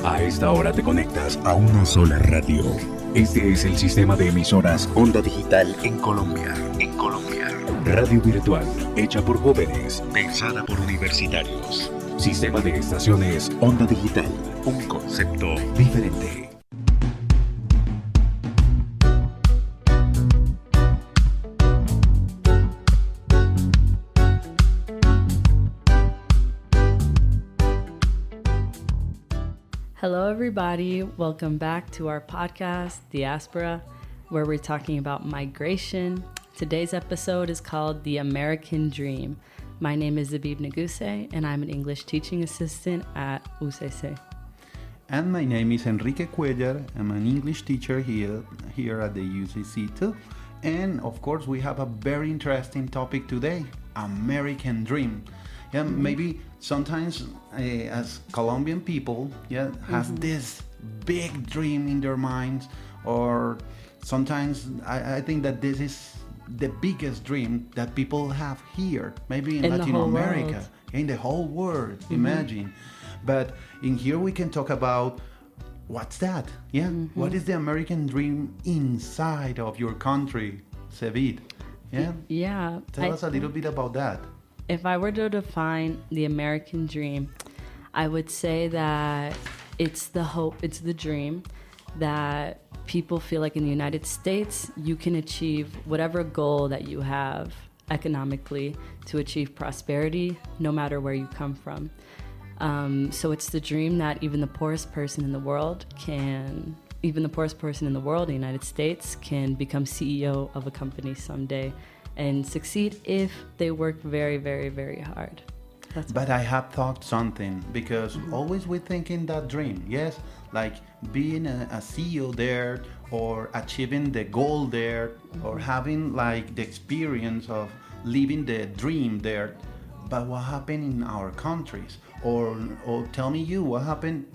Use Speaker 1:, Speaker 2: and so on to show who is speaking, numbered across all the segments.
Speaker 1: A esta hora te conectas a una sola radio. Este es el sistema de emisoras Onda Digital en Colombia. Radio virtual, hecha por jóvenes, pensada por universitarios. Sistema de estaciones Onda Digital, un concepto diferente.
Speaker 2: Hello, everybody. Welcome back to our podcast, Diaspora, where we're talking about migration. Today's episode is called The American Dream. My name is Zabib Naguse, and I'm an English teaching assistant at UCC.
Speaker 3: And my name is Enrique Cuellar. I'm an English teacher here at the UCC too. And of course, we have a very interesting topic today, American Dream. Yeah, maybe sometimes as Colombian people, have this big dream in their minds, or sometimes I think that this is the biggest dream that people have here, maybe in Latin America, in the whole world, imagine. But in here we can talk about what's that? What is the American dream inside of your country, Sevid?
Speaker 2: Yeah.
Speaker 3: Tell us a little bit about that.
Speaker 2: If I were to define the American dream, I would say that it's the hope, it's the dream that people feel like in the United States, you can achieve whatever goal that you have economically to achieve prosperity, no matter where you come from. So it's the dream that even the poorest person in the world, in the United States, can become CEO of a company someday and succeed if they work very, very, very hard.
Speaker 3: But I have thought something, because always we think in that dream, yes, like being a CEO there, or achieving the goal there, or having like the experience of living the dream there. But what happened in our countries? Or tell me what happened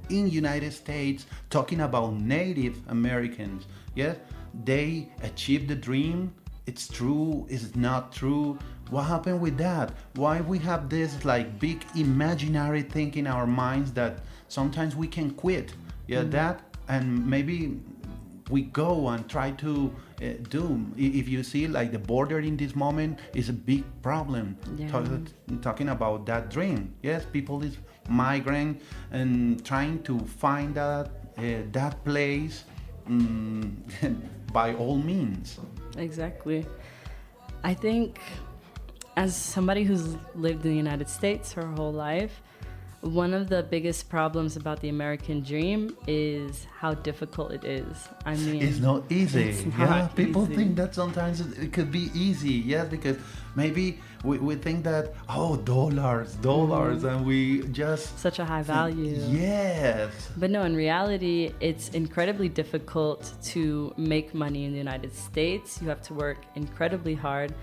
Speaker 3: in United States, talking about Native Americans, yes, they achieved the dream. It's true, it's not true. What happened with that? Why we have this like big imaginary thing in our minds that sometimes we can quit? That, and maybe we go and try to do. If you see like the border in this moment is a big problem. Talking about that dream. Yes, people is migrating and trying to find that place by all means.
Speaker 2: Exactly. I think as somebody who's lived in the United States her whole life, one of the biggest problems about the American dream is how difficult it is. I mean,
Speaker 3: it's not easy.
Speaker 2: It's not
Speaker 3: people
Speaker 2: easy.
Speaker 3: think that sometimes it could be easy. Because maybe we think that dollars, and we just
Speaker 2: such a high value.
Speaker 3: Yes.
Speaker 2: But no, in reality, it's incredibly difficult to make money in the United States. You have to work incredibly hard,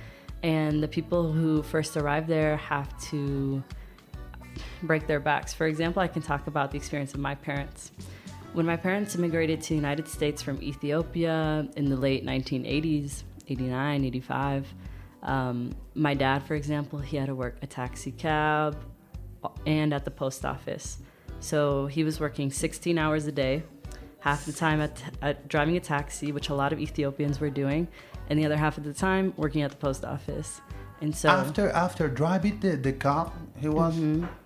Speaker 2: and the people who first arrive there have to break their backs. For example, I can talk about the experience of my parents. When my parents immigrated to the United States from Ethiopia in the late 1980s, 89, 85, my dad, for example, he had to work a taxi cab and at the post office. So he was working 16 hours a day, half the time at driving a taxi, which a lot of Ethiopians were doing, and the other half of the time working at the post office. And so
Speaker 3: after driving the car, he was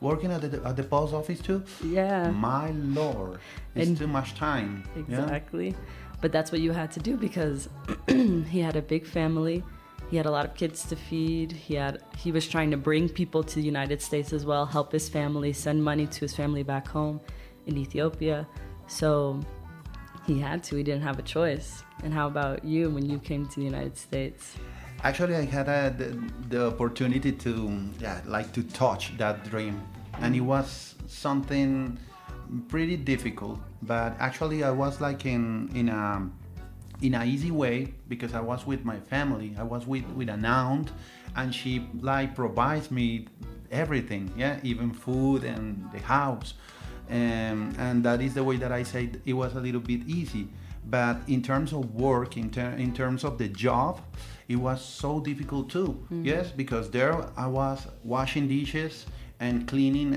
Speaker 3: working at the post office too.
Speaker 2: Yeah.
Speaker 3: My Lord, it's too much time.
Speaker 2: Exactly. But that's what you had to do, because he had a big family. He had a lot of kids to feed. He was trying to bring people to the United States as well, help his family, send money to his family back home in Ethiopia. So he had to. He didn't have a choice. And how about you when you came to the United States?
Speaker 3: Actually, I had the opportunity to touch that dream, and it was something pretty difficult. But actually, I was like in a easy way, because I was with my family. I was with an aunt, and she like provides me everything, even food and the house, and that is the way that I say it was a little bit easy. But in terms of work, in terms of the job, it was so difficult too. Mm-hmm. Yes, because there I was washing dishes and cleaning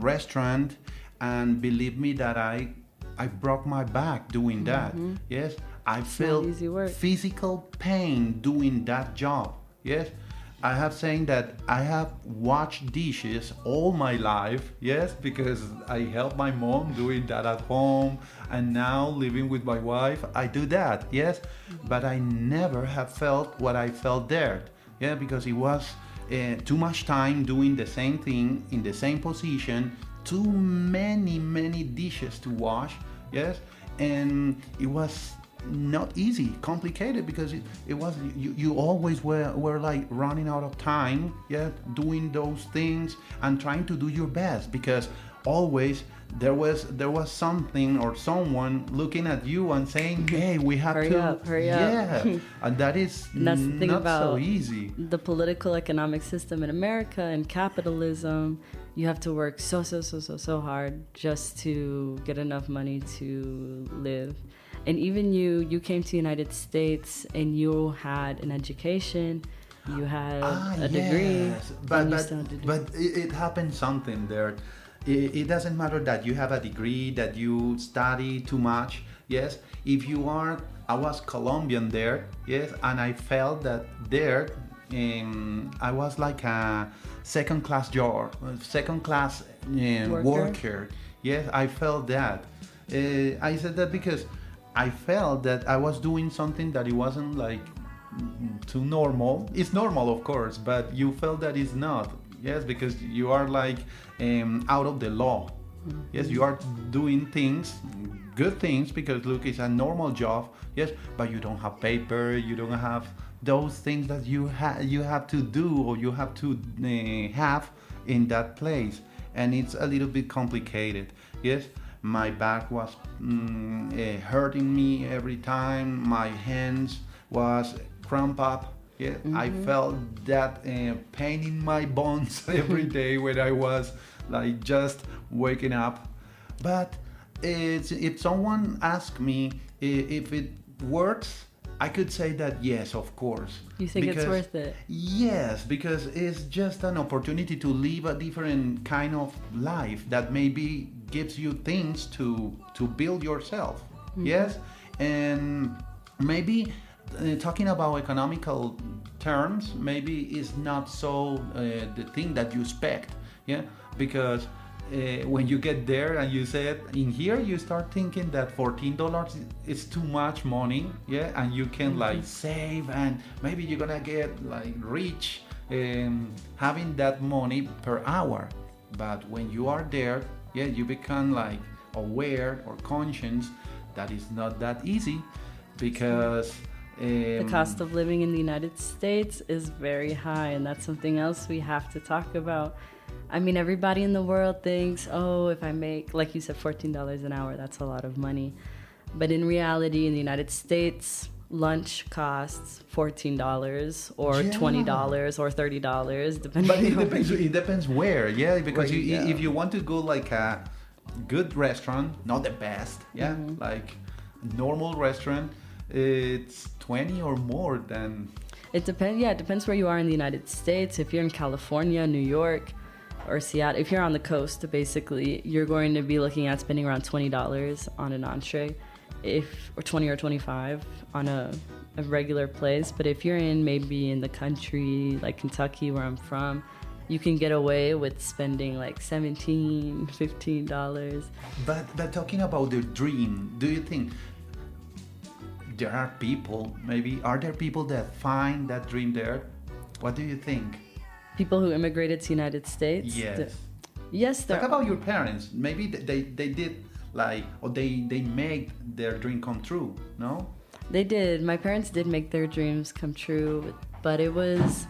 Speaker 3: restaurant, and believe me that I broke my back doing that. Yes, I felt physical pain doing that job. Yes, I have saying that I have washed dishes all my life. Yes, because I help my mom doing that at home, and now living with my wife, I do that. Yes, but I never have felt what I felt there. Yeah, because it was too much time doing the same thing in the same position, too many dishes to wash. Yes, and it was not easy, complicated, because it was you always were like running out of time, yeah, doing those things and trying to do your best, because always there was something or someone looking at you and saying, hey, we have
Speaker 2: hurry
Speaker 3: to
Speaker 2: up.
Speaker 3: Yeah, and that is
Speaker 2: that's the thing
Speaker 3: not
Speaker 2: about
Speaker 3: so easy.
Speaker 2: The political economic system in America and capitalism. You have to work so hard just to get enough money to live. And even you came to the United States and you had an education, you had a degree.
Speaker 3: But it happened something there. It doesn't matter that you have a degree, that you study too much. Yes, if you are, I was Colombian there. Yes, and I felt that there, I was like a second class worker. Yes, I felt that. I said that because I felt that I was doing something that it wasn't like too normal. It's normal, of course, but you felt that it's not. Yes, because you are like out of the law. Yes, you are doing things, good things, because look, it's a normal job. Yes, but you don't have paper, you don't have those things that you have to do or you have to have in that place, and it's a little bit complicated. Yes, my back was hurting me every time. My hands was cramp up. Yeah, I felt that pain in my bones every day when I was like just waking up. But if someone asked me if it works, I could say that yes, of course.
Speaker 2: You think it's worth it?
Speaker 3: Yes, because it's just an opportunity to live a different kind of life that maybe gives you things to build yourself. Yes, and maybe talking about economical terms, maybe is not so the thing that you expect. Yeah, because when you get there and you said in here, you start thinking that $14 is too much money. Yeah, and you can like save, and maybe you're gonna get like rich having that money per hour. But when you are there, yeah, you become like aware or conscious that it's not that easy, because
Speaker 2: the cost of living in the United States is very high, and that's something else we have to talk about. I mean, everybody in the world thinks, oh, if I make, like you said, $14 an hour, that's a lot of money. But in reality, in the United States, lunch costs $14 or $20 or $30, depending.
Speaker 3: But it depends where, yeah, because if you want to go like a good restaurant, not the best, yeah, like normal restaurant, it's 20 or more than.
Speaker 2: It depends. Yeah, it depends where you are in the United States. If you're in California, New York, or Seattle, if you're on the coast, basically, you're going to be looking at spending around $20 on an entree, or 20 or 25 on a regular place. But if you're maybe in the country, like Kentucky, where I'm from, you can get away with spending like $17, $15.
Speaker 3: But talking about the dream, do you think there are people, are there people that find that dream there? What do you think?
Speaker 2: People who immigrated to the United States?
Speaker 3: Yes.
Speaker 2: Yes, there
Speaker 3: Talk about your parents. Maybe they did like, or they made their dream come true, no?
Speaker 2: They did. My parents did make their dreams come true, but it was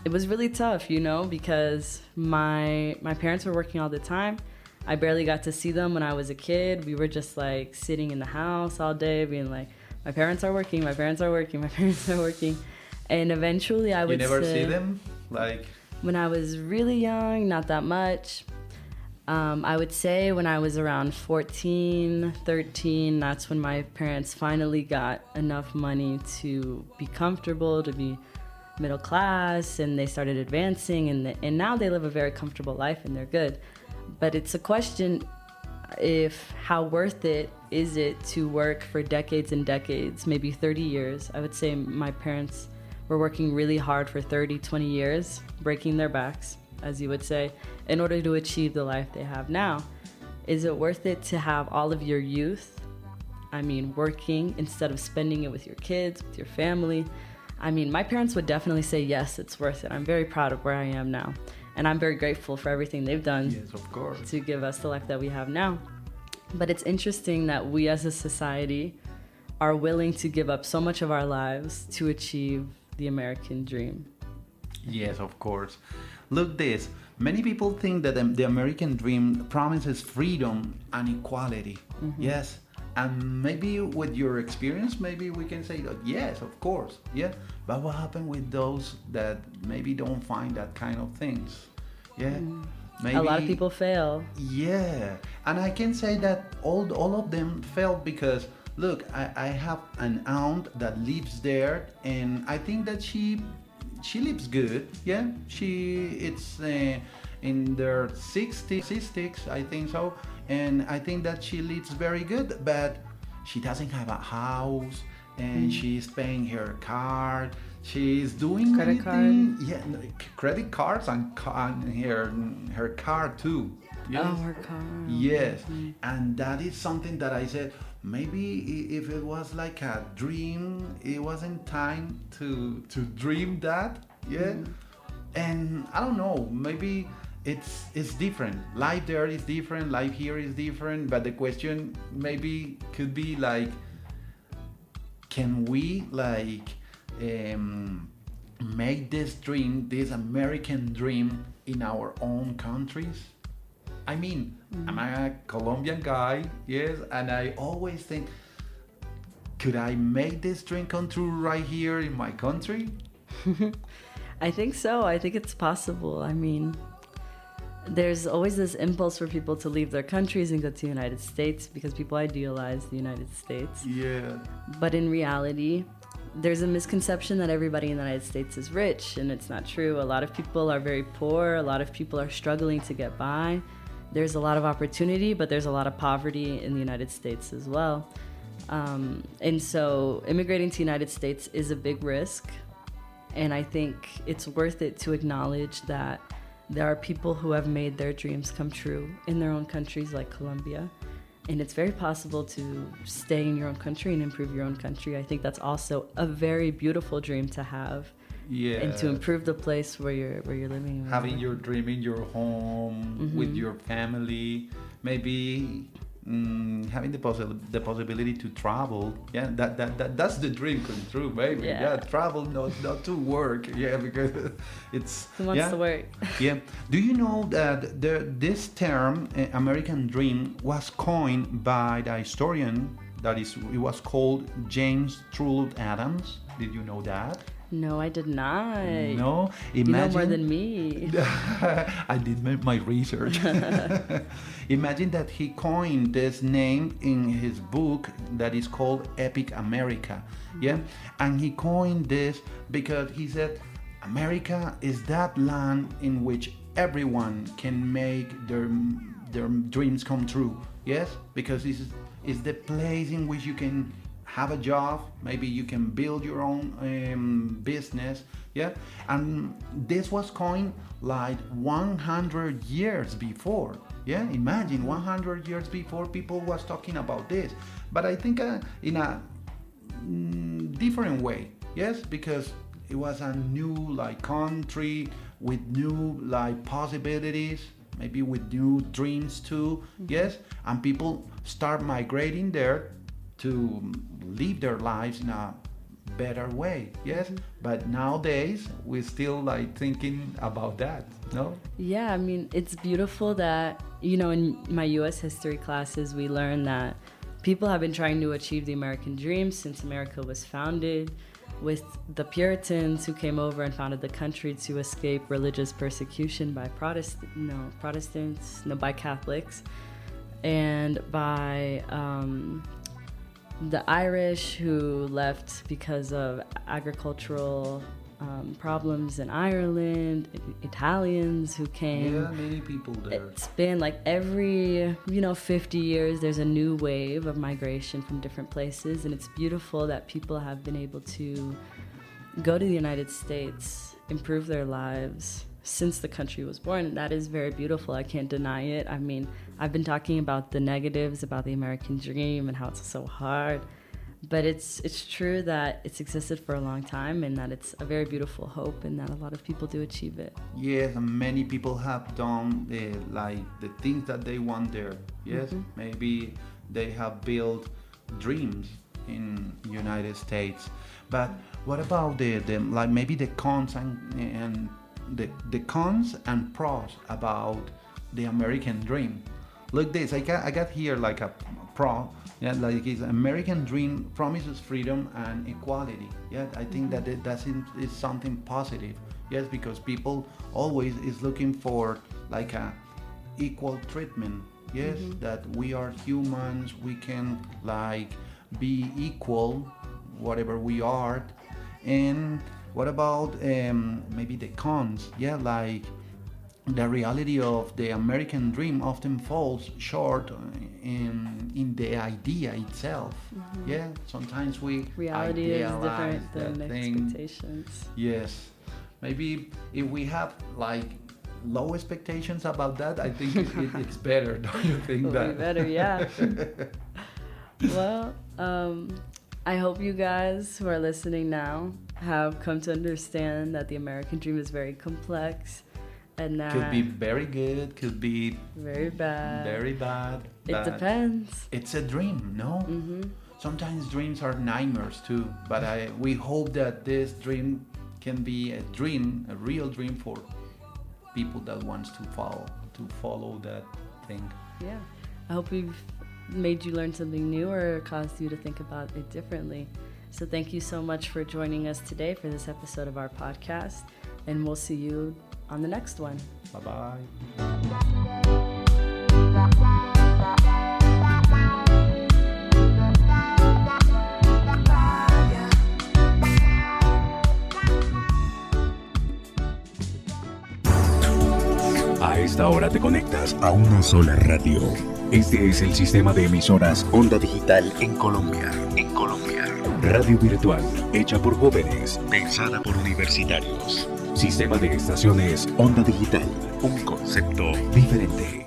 Speaker 2: really tough, because my parents were working all the time. I barely got to see them when I was a kid. We were just like sitting in the house all day being like, my parents are working, my parents are working, my parents are working. And eventually I would
Speaker 3: You never see them? Like,
Speaker 2: when I was really young, not that much. I would say when I was around 14, 13, that's when my parents finally got enough money to be comfortable, to be middle class, and they started advancing, and now they live a very comfortable life and they're good. But it's a question, how worth it is it to work for decades and decades, maybe 30 years. I would say my parents were working really hard for 30, 20 years, breaking their backs, as you would say, in order to achieve the life they have now. Is it worth it to have all of your youth, working instead of spending it with your kids, with your family? My parents would definitely say, yes, it's worth it. I'm very proud of where I am now. And I'm very grateful for everything they've done,
Speaker 3: yes, of course,
Speaker 2: to give us the life that we have now. But it's interesting that we as a society are willing to give up so much of our lives to achieve the American dream.
Speaker 3: Yes, of course. Look this. Many people think that the American dream promises freedom and equality. Mm-hmm. Yes. And maybe with your experience, maybe we can say that, yes, of course. Yeah. But what happened with those that maybe don't find that kind of things? Yeah. Mm. Maybe,
Speaker 2: a lot of people fail.
Speaker 3: Yeah. And I can say that all of them failed because, look, I have an aunt that lives there, and I think that she lives good. Yeah. It's in their 60s, I think so. And I think that she lives very good, but she doesn't have a house, and she's paying her card. She's doing
Speaker 2: credit
Speaker 3: anything. Card. Yeah, credit cards and her car too.
Speaker 2: Yes? Oh, her car.
Speaker 3: Yes, and that is something that I said, maybe if it was like a dream, it wasn't time to dream that. Yeah, and I don't know, maybe it's different. Life there is different, life here is different, but the question maybe could be like, can we make this dream, this American dream, in our own countries? I'm a Colombian guy, yes, and I always think, could I make this dream come true right here in my country?
Speaker 2: I think so. I think it's possible. There's always this impulse for people to leave their countries and go to the United States because people idealize the United States.
Speaker 3: Yeah.
Speaker 2: But in reality, there's a misconception that everybody in the United States is rich, and it's not true. A lot of people are very poor. A lot of people are struggling to get by. There's a lot of opportunity, but there's a lot of poverty in the United States as well. And so immigrating to the United States is a big risk. And I think it's worth it to acknowledge that there are people who have made their dreams come true in their own countries, like Colombia. And it's very possible to stay in your own country and improve your own country. I think that's also a very beautiful dream to have.
Speaker 3: Yeah.
Speaker 2: And to improve the place where you're living.
Speaker 3: Having your dream in your home, with your family, maybe having the possibility to travel. Yeah, that's the dream come true, maybe. Yeah, travel, not to work. Yeah, because it's
Speaker 2: who wants to work.
Speaker 3: Yeah. Do you know that this term American dream was coined by the historian it was called James Trullope Adams? Did you know that?
Speaker 2: No, I did not.
Speaker 3: No, imagine.
Speaker 2: You know more than me.
Speaker 3: I did my research. Imagine that he coined this name in his book that is called Epic America. Yeah, and he coined this because he said America is that land in which everyone can make their dreams come true. Yes, because it's the place in which you can have a job, maybe you can build your own business, yeah? And this was coined like 100 years before, yeah? Imagine 100 years before people was talking about this. But I think in a different way, yes? Because it was a new country with new possibilities, maybe with new dreams too, yes? And people start migrating there to live their lives in a better way, yes? But nowadays we're still thinking about that, no?
Speaker 2: Yeah, it's beautiful that, in my US history classes we learn that people have been trying to achieve the American dream since America was founded, with the Puritans who came over and founded the country to escape religious persecution by by Catholics, and by the Irish who left because of agricultural problems in Ireland, Italians who came.
Speaker 3: Yeah, many people there.
Speaker 2: It's been like every, 50 years, there's a new wave of migration from different places, and it's beautiful that people have been able to go to the United States, improve their lives since the country was born. And that is very beautiful. I can't deny it. I mean, I've been talking about the negatives about the American dream and how it's so hard, but it's true that it's existed for a long time and that it's a very beautiful hope and that a lot of people do achieve it.
Speaker 3: Yes, and many people have done the things that they want there. Yes, maybe they have built dreams in United States. But what about the maybe the cons and the cons and pros about the American dream? Look this, I got here like a pro. Yeah, like his American dream promises freedom and equality. Yeah, I think that is something positive. Yes, because people always is looking for like a equal treatment. Yes, that we are humans, we can like be equal, whatever we are. And what about maybe the cons? Yeah, like the reality of the American dream often falls short in the idea itself. Yeah, sometimes
Speaker 2: reality is
Speaker 3: idealize
Speaker 2: different than expectations.
Speaker 3: Yes, maybe if we have like low expectations about that, I think it's better. Don't you think
Speaker 2: It'll
Speaker 3: that?
Speaker 2: be better, yeah. Well, I hope you guys who are listening now have come to understand that the American dream is very complex. And that
Speaker 3: Could be very good, could be
Speaker 2: very bad.
Speaker 3: very bad.
Speaker 2: It depends.
Speaker 3: It's a dream, no? Sometimes dreams are nightmares too, but we hope that this dream can be a dream, a real dream for people that wants to follow that thing.
Speaker 2: Yeah. I hope we've made you learn something new or caused you to think about it differently. So thank you so much for joining us today for this episode of our podcast, and we'll see you on the next one.
Speaker 3: Bye-bye.
Speaker 1: A esta hora te conectas a una sola radio. Este es el sistema de emisoras Onda Digital en Colombia. En Colombia. Radio virtual, hecha por jóvenes, pensada por universitarios. Sistema de estaciones Onda Digital. Un concepto diferente.